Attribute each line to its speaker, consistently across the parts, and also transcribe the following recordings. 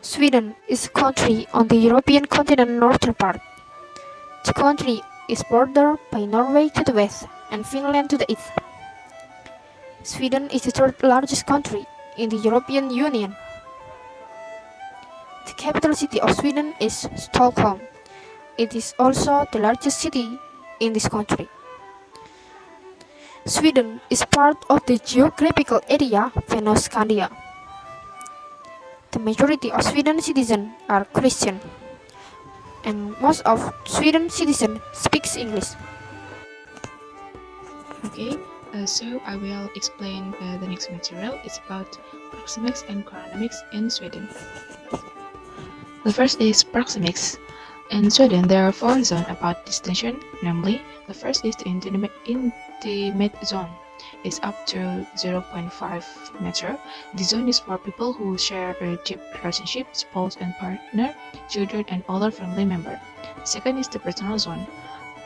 Speaker 1: Sweden is a country on the European continent northern part. The country is bordered by Norway to the west and Finland to the east. Sweden is the third largest country in the European Union. The capital city of Sweden is Stockholm. It is also the largest city in this country. Sweden is part of the geographical area Fennoscandia. The majority of Sweden citizens are Christian, and most of Sweden citizens speaks English.
Speaker 2: Okay, so I will explain the next material. It's about proxemics and chronamics in Sweden. The first is proxemics. In Sweden, there are 4 zones about distinction, namely, the first is the intimate zone. It's up to 0.5 meter. The zone is for people who share a deep relationship, spouse and partner, children and other family member. Second is the personal zone,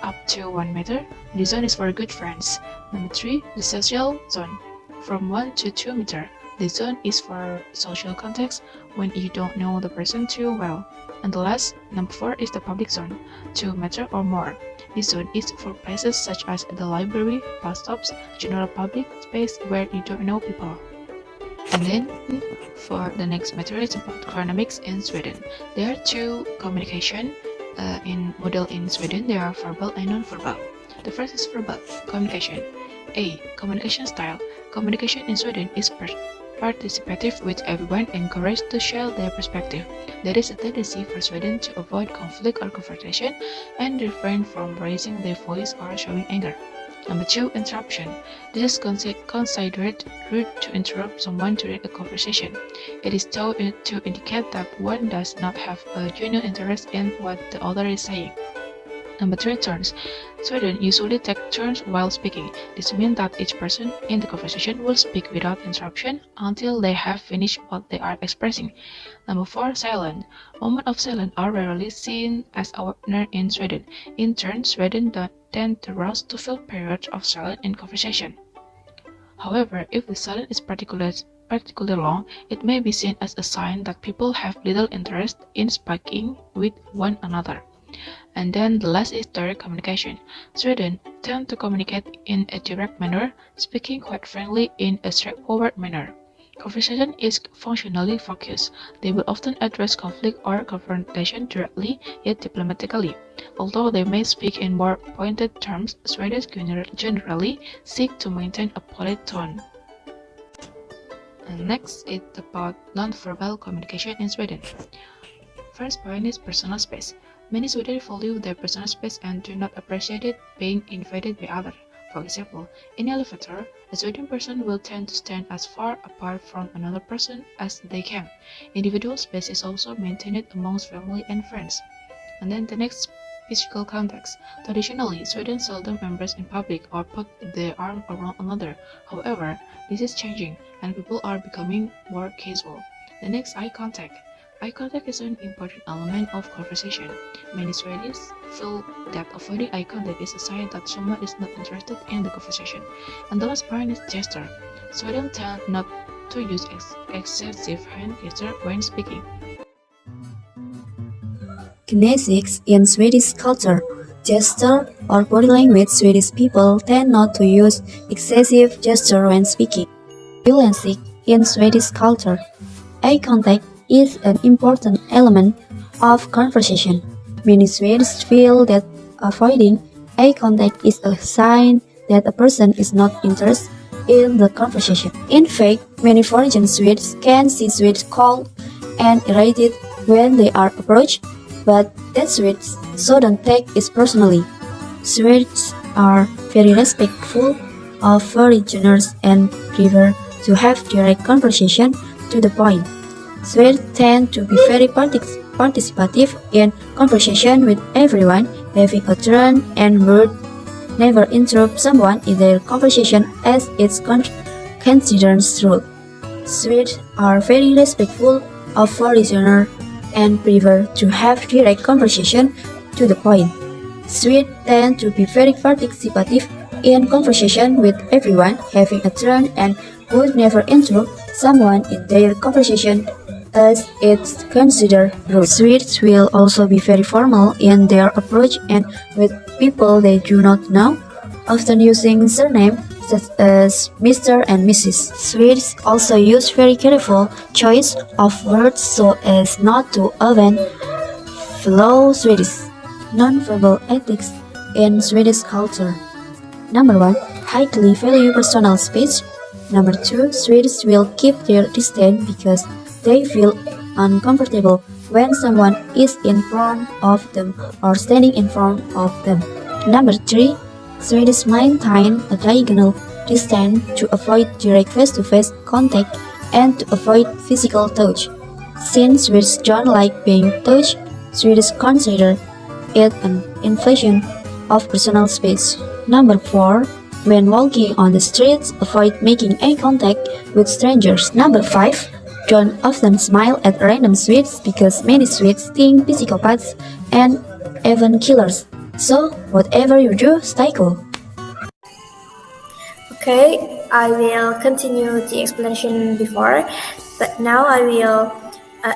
Speaker 2: up to 1 meter. The zone is for good friends. Number 3, the social zone, from 1 to 2 meter. The zone is for social context when you don't know the person too well. And the last, number 4, is the public zone, 2 meter or more. This zone is for places such as the library, bus stops, general public space where you don't know people. And then, for the next material, it's about chronamics in Sweden. There are 2 communication model in Sweden. There are verbal and non-verbal. The first is verbal communication. A. Communication style. Communication in Sweden is participative, with everyone encouraged to share their perspective. There is a tendency for Sweden to avoid conflict or confrontation and refrain from raising their voice or showing anger. Number 2, interruption. This is considered rude to interrupt someone during a conversation. It is thought to indicate that one does not have a genuine interest in what the other is saying. Number 3, turns. Sweden usually take turns while speaking. This means that each person in the conversation will speak without interruption until they have finished what they are expressing. Number 4, silent. Moments of silence are rarely seen as ordinary in Sweden. In turn, Sweden tend to rush to fill periods of silence in conversation. However, if the silence is particularly long, it may be seen as a sign that people have little interest in speaking with one another. And then the last is direct communication. Sweden tend to communicate in a direct manner, speaking quite frankly in a straightforward manner. Conversation is functionally focused. They will often address conflict or confrontation directly yet diplomatically. Although they may speak in more pointed terms, Swedes generally seek to maintain a polite tone. And next is about non-verbal communication in Sweden. First point is personal space. Many Swedes value their personal space and do not appreciate it being invaded by others. For example, in an elevator, a Swedish person will tend to stand as far apart from another person as they can. Individual space is also maintained amongst family and friends. And then the next, physical context. Traditionally, Sweden seldom embrace in public or put their arm around another. However, this is changing and people are becoming more casual. The next, eye contact. Eye contact is an important element of conversation. Many Swedes feel that avoiding eye contact is a sign that someone is not interested in the conversation. And the last point is gesture. Swedes tend not to use excessive hand gesture when speaking.
Speaker 3: Kinesics in Swedish culture. Gesture or body language. Swedish people tend not to use excessive gesture when speaking. Fluency in Swedish culture. Eye contact is an important element of conversation. Many Swedes feel that avoiding eye contact is a sign that a person is not interested in the conversation. In fact, many foreign Swedes can see Swedes cold and irritated when they are approached, but that Swedes shouldn't take it personally. Swedes are very respectful of foreigners and prefer to have direct conversation to the point. Swedes tend to be very participative in conversation with everyone, having a turn and would never interrupt someone in their conversation as it's considered rude. Swedes are very respectful of foreigners and prefer to have direct conversation to the point. Swedes tend to be very participative in conversation with everyone, having a turn and would never interrupt someone in their conversation as it's considered rude. Swedes will also be very formal in their approach and with people they do not know, often using surnames such as Mr. and Mrs. Swedes also use very careful choice of words so as not to offend fellow Swedes. Non-verbal ethics in Swedish culture. Number 1. Highly value personal space. Number 2. Swedes will keep their distance because they feel uncomfortable when someone is in front of them or standing in front of them. Number 3. Swedes maintain a diagonal distance to avoid direct face-to-face contact and to avoid physical touch. Since Swedes don't like being touched, Swedes consider it an invasion of personal space. Number 4. When walking on the streets, avoid making eye contact with strangers. Number 5. Don't often smile at random Swedes because many Swedes think psychopaths and even killers. So, whatever you do, stay cool.
Speaker 4: Okay, I will continue the explanation before, but now I will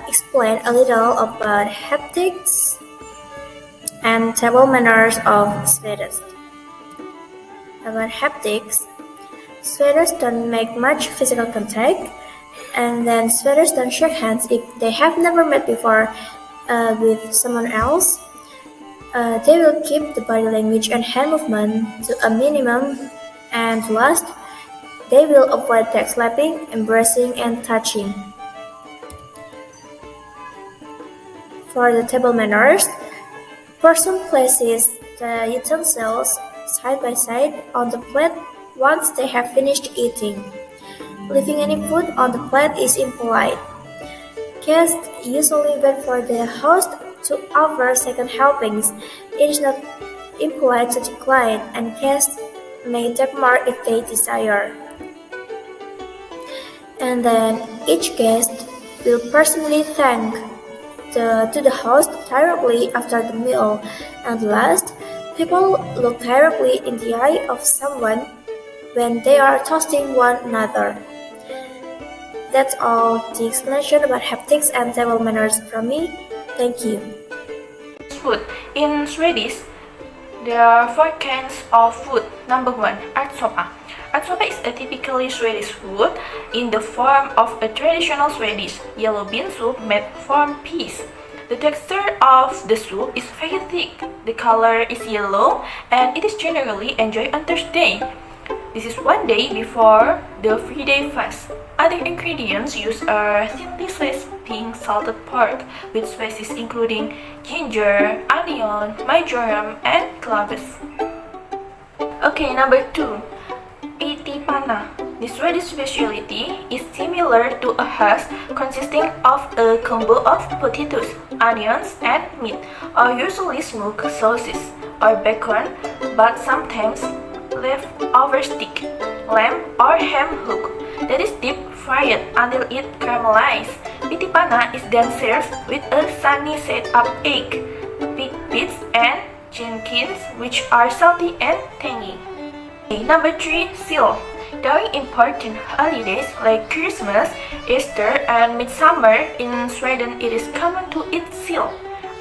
Speaker 4: explain a little about haptics and table manners of Swedes. About haptics, Swedes don't make much physical contact, and then Swedes don't shake hands if they have never met before with someone else. They will keep the body language and hand movement to a minimum, and last, they will avoid back slapping, embracing, and touching. For the table manners, person places the utensils side by side on the plate once they have finished eating. Leaving any food on the plate is impolite. Guests usually wait for the host to offer second helpings. It is not impolite to decline, and guests may take more if they desire. And then each guest will personally thank to the host directly after the meal. And last, people look directly in the eye of someone when they are toasting one another. That's all the explanation about haptics and table manners from me. Thank you.
Speaker 5: Food. In Swedish, there are 4 kinds of food. Number 1. Ärtsoppa. Ärtsoppa is a typically Swedish food in the form of a traditional Swedish yellow bean soup made from peas. The texture of the soup is very thick, the color is yellow, and it is generally enjoyed on Thursday. This is one day before the 3-day fast. Other ingredients used are thinly sliced pink salted pork with spices including ginger, onion, marjoram, and cloves. Okay, number 2. Pyttipanna. The Swedish specialty is similar to a hash consisting of a combo of potatoes, onions, and meat, or usually smoked sausages or bacon, but sometimes leftover steak, lamb, or ham hook that is deep fried until it caramelizes. Pyttipanna is then served with a sunny side-up egg, pig bits, and jenkins, which are salty and tangy. Number 3. Sill. During important holidays like Christmas, Easter, and Midsummer in Sweden, it is common to eat sill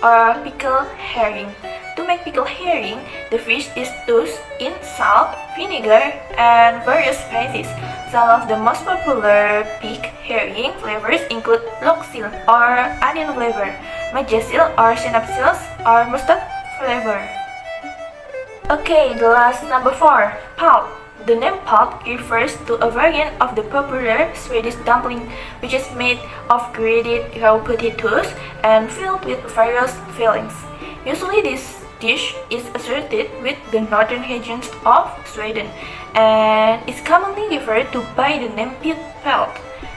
Speaker 5: or pickled herring. To make pickled herring, the fish is tossed in salt, vinegar, and various spices. Some of the most popular pig herring flavors include loxil or onion flavor, majasil or synapsil or mustard flavor. Okay, the last number 4. Pulp. The name pulp refers to a variant of the popular Swedish dumpling, which is made of grated raw potatoes and filled with various fillings. Usually this dish is associated with the northern regions of Sweden and is commonly referred to by the name pit pelt.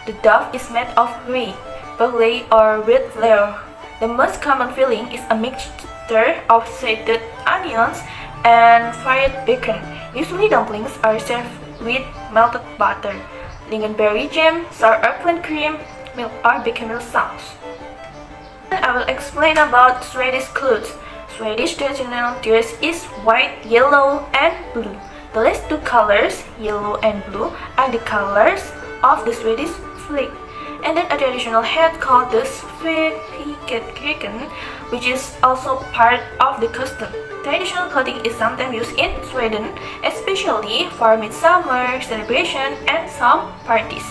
Speaker 5: The dough is made of rye, barley, or wheat flour. The most common filling is a mixture of shredded onions and fried bacon. Usually dumplings are served with melted butter, lingonberry jam, sour eggplant cream, milk, or bechamel sauce. I will explain about Swedish clothes. Swedish traditional dress is white, yellow, and blue. The last 2 colors, yellow and blue, are the colors of the Swedish flag. and then a traditional hat called the Sverigekriken, which is also part of the custom. Traditional clothing is sometimes used in Sweden, especially for midsummer celebration and some parties.